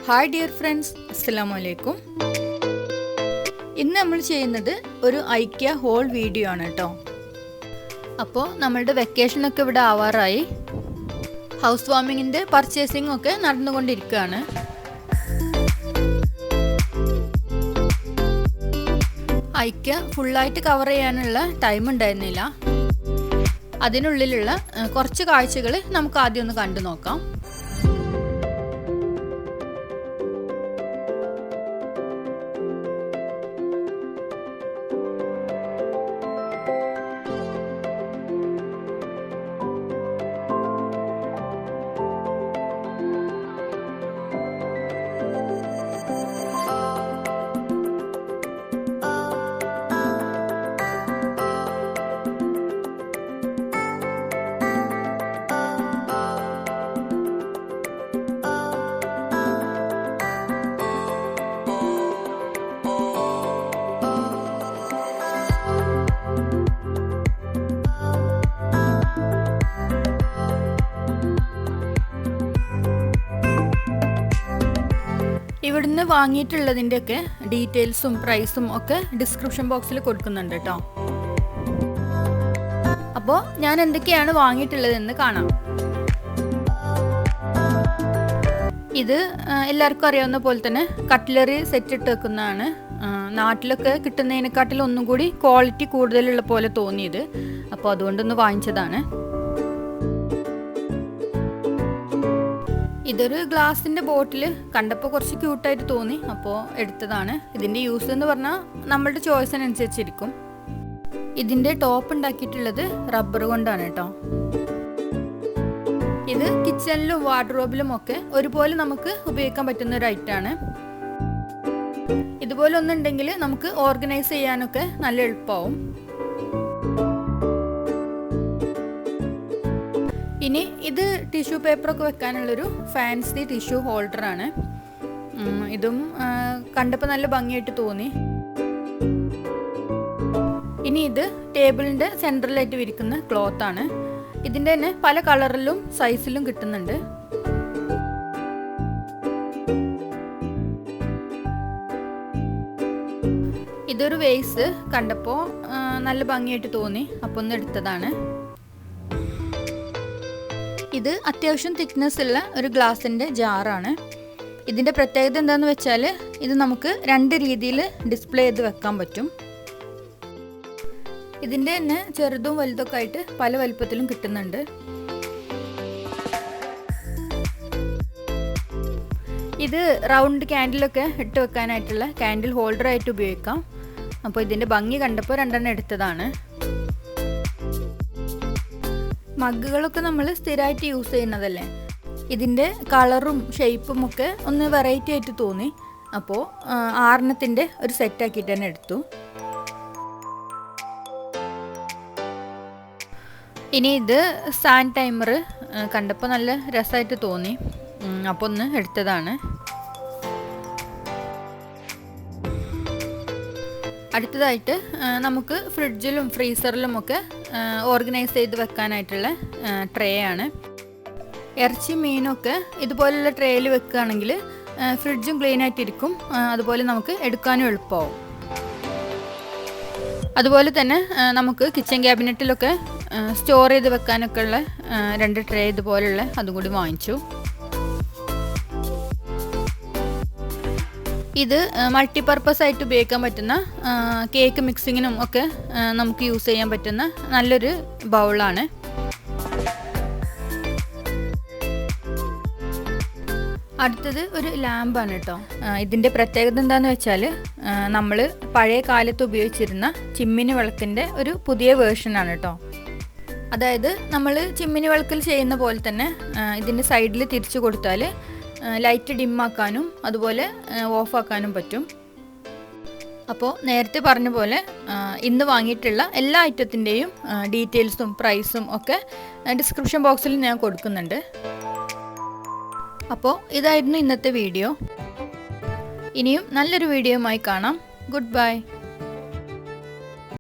Hi dear friends, അസ്സലാമു അലൈക്കും. ഇന്ന് നമ്മൾ ചെയ്യുന്നത് ഒരു IKEA ഹോൾ വീഡിയോ ആണ് കേട്ടോ. അപ്പോൾ നമ്മളുടെ വെക്കേഷനൊക്കെ ഇവിടെ ആവാറായി. ഹൗസ് വാമിങ്ങിൻ്റെ പർച്ചേസിംഗ് ഒക്കെ നടന്നുകൊണ്ടിരിക്കുകയാണ്. IKEA ഫുള്ളായിട്ട് കവർ ചെയ്യാനുള്ള ടൈം ഉണ്ടായിരുന്നില്ല. അതിനുള്ളിലുള്ള കുറച്ച് കാഴ്ചകൾ നമുക്ക് ആദ്യം ഒന്ന് കണ്ടു നോക്കാം. ഇവിടുന്ന് വാങ്ങിയിട്ടുള്ളതിൻ്റെയൊക്കെ ഡീറ്റെയിൽസും പ്രൈസും ഒക്കെ ഡിസ്ക്രിപ്ഷൻ ബോക്സിൽ കൊടുക്കുന്നുണ്ട് കേട്ടോ. അപ്പോൾ ഞാൻ എന്തൊക്കെയാണ് വാങ്ങിയിട്ടുള്ളതെന്ന് കാണാം. ഇത് എല്ലാവർക്കും അറിയാവുന്ന പോലെ തന്നെ കട്ട്ലറി സെറ്റ് ഇട്ട് വെക്കുന്നതാണ്. നാട്ടിലൊക്കെ കിട്ടുന്നതിനെക്കാട്ടിലും ഒന്നും കൂടി ക്വാളിറ്റി കൂടുതലുള്ള പോലെ തോന്നിയത്. അപ്പോൾ അതുകൊണ്ടൊന്ന് വാങ്ങിച്ചതാണ്. ഇതൊരു ഗ്ലാസിൻ്റെ ബോട്ടിൽ കണ്ടപ്പോൾ കുറച്ച് ക്യൂട്ടായിട്ട് തോന്നി, അപ്പോൾ എടുത്തതാണ്. ഇതിൻ്റെ യൂസ് എന്ന് പറഞ്ഞാൽ നമ്മളുടെ ചോയ്സിനനുസരിച്ചിരിക്കും. ഇതിൻ്റെ ടോപ്പ് ഉണ്ടാക്കിയിട്ടുള്ളത് റബ്ബർ കൊണ്ടാണ് കേട്ടോ. ഇത് കിച്ചണിലും വാർഡ്രോബിലും ഒക്കെ ഒരുപോലെ നമുക്ക് ഉപയോഗിക്കാൻ പറ്റുന്ന ഒരു ഐറ്റമാണ്. ഇതുപോലെ ഒന്നുണ്ടെങ്കിൽ നമുക്ക് ഓർഗനൈസ് ചെയ്യാനൊക്കെ നല്ല എളുപ്പമാവും. ഇനി ഇത് ടിഷ്യൂ പേപ്പറൊക്കെ വെക്കാനുള്ളൊരു ഫാൻസി ടിഷ്യൂ ഹോൾഡറാണ്. ഇതും കണ്ടപ്പോൾ നല്ല ഭംഗിയായിട്ട് തോന്നി. ഇനി ഇത് ടേബിളിൻ്റെ സെൻട്രലായിട്ട് വിരിക്കുന്ന ക്ലോത്താണ്. ഇതിൻ്റെ തന്നെ പല കളറിലും സൈസിലും കിട്ടുന്നുണ്ട്. ഇതൊരു വേസ് കണ്ടപ്പോൾ നല്ല ഭംഗിയായിട്ട് തോന്നി, അപ്പോൾ ഒന്ന് എടുത്തതാണ്. ഇത് അത്യാവശ്യം തിക്നെസ് ഉള്ള ഒരു ഗ്ലാസിൻ്റെ ജാറാണ്. ഇതിൻ്റെ പ്രത്യേകത എന്താണെന്ന് വെച്ചാൽ ഇത് നമുക്ക് രണ്ട് രീതിയിൽ ഡിസ്പ്ലേ ചെയ്ത് വെക്കാൻ പറ്റും. ഇതിൻ്റെ തന്നെ ചെറുതും വലുതൊക്കെ ആയിട്ട് പല വലുപ്പത്തിലും കിട്ടുന്നുണ്ട്. ഇത് റൗണ്ട് ക്യാൻഡിലൊക്കെ ഇട്ട് വെക്കാനായിട്ടുള്ള ക്യാൻഡിൽ ഹോൾഡറായിട്ട് ഉപയോഗിക്കാം. അപ്പോൾ ഇതിൻ്റെ ഭംഗി കണ്ടപ്പോൾ രണ്ടെണ്ണം എടുത്തതാണ്. മഗ്ഗുകളൊക്കെ നമ്മൾ സ്ഥിരമായിട്ട് യൂസ് ചെയ്യുന്നതല്ലേ. ഇതിൻ്റെ കളറും ഷേപ്പും ഒക്കെ ഒന്ന് വെറൈറ്റി ആയിട്ട് തോന്നി, അപ്പോൾ 6 ഒരു സെറ്റാക്കിയിട്ട് തന്നെ എടുത്തു. ഇനി ഇത് സാൻഡ് ടൈമർ കണ്ടപ്പോൾ നല്ല രസമായിട്ട് തോന്നി, അപ്പോൾ ഒന്ന് എടുത്തതാണ്. അടുത്തതായിട്ട് നമുക്ക് ഫ്രിഡ്ജിലും ഫ്രീസറിലും ഒക്കെ ഓർഗനൈസ് ചെയ്ത് വെക്കാനായിട്ടുള്ള ട്രേ ആണ്. ഇറച്ചി മീനൊക്കെ ഇതുപോലുള്ള ട്രേയിൽ വെക്കുകയാണെങ്കിൽ ഫ്രിഡ്ജും ക്ലീൻ ആയിട്ടിരിക്കും, അതുപോലെ നമുക്ക് എടുക്കാനും എളുപ്പമാവും. അതുപോലെ തന്നെ നമുക്ക് കിച്ചൺ ക്യാബിനറ്റിലൊക്കെ സ്റ്റോർ ചെയ്ത് വെക്കാനൊക്കെ ഉള്ള 2 ട്രേ ഇതുപോലുള്ള അതും കൂടി വാങ്ങിച്ചു. ഇത് മൾട്ടിപർപ്പസ് ആയിട്ട് ഉപയോഗിക്കാൻ പറ്റുന്ന കേക്ക് മിക്സിങ്ങിനും ഒക്കെ നമുക്ക് യൂസ് ചെയ്യാൻ പറ്റുന്ന നല്ലൊരു ബൗളാണ്. അടുത്തത് ഒരു ലാമ്പാണ് കേട്ടോ. ഇതിൻ്റെ പ്രത്യേകത എന്താണെന്ന് വെച്ചാൽ നമ്മൾ പഴയ കാലത്ത് ഉപയോഗിച്ചിരുന്ന ചിമ്മിനി വിളക്കിൻ്റെ ഒരു പുതിയ വേർഷനാണ് കേട്ടോ. അതായത് നമ്മൾ ചിമ്മിനി വിളക്കിൽ ചെയ്യുന്ന പോലെ തന്നെ ഇതിൻ്റെ സൈഡിൽ തിരിച്ചു കൊടുത്താൽ ലൈറ്റ് ഡിമ്മാക്കാനും അതുപോലെ ഓഫാക്കാനും പറ്റും. അപ്പോൾ നേരത്തെ പറഞ്ഞ പോലെ ഇന്ന് വാങ്ങിയിട്ടുള്ള എല്ലാ ഐറ്റത്തിൻ്റെയും ഡീറ്റെയിൽസും പ്രൈസും ഒക്കെ ഡിസ്ക്രിപ്ഷൻ ബോക്സിൽ ഞാൻ കൊടുക്കുന്നുണ്ട്. അപ്പോൾ ഇതായിരുന്നു ഇന്നത്തെ വീഡിയോ. ഇനിയും നല്ലൊരു വീഡിയോയുമായി കാണാം. Good bye.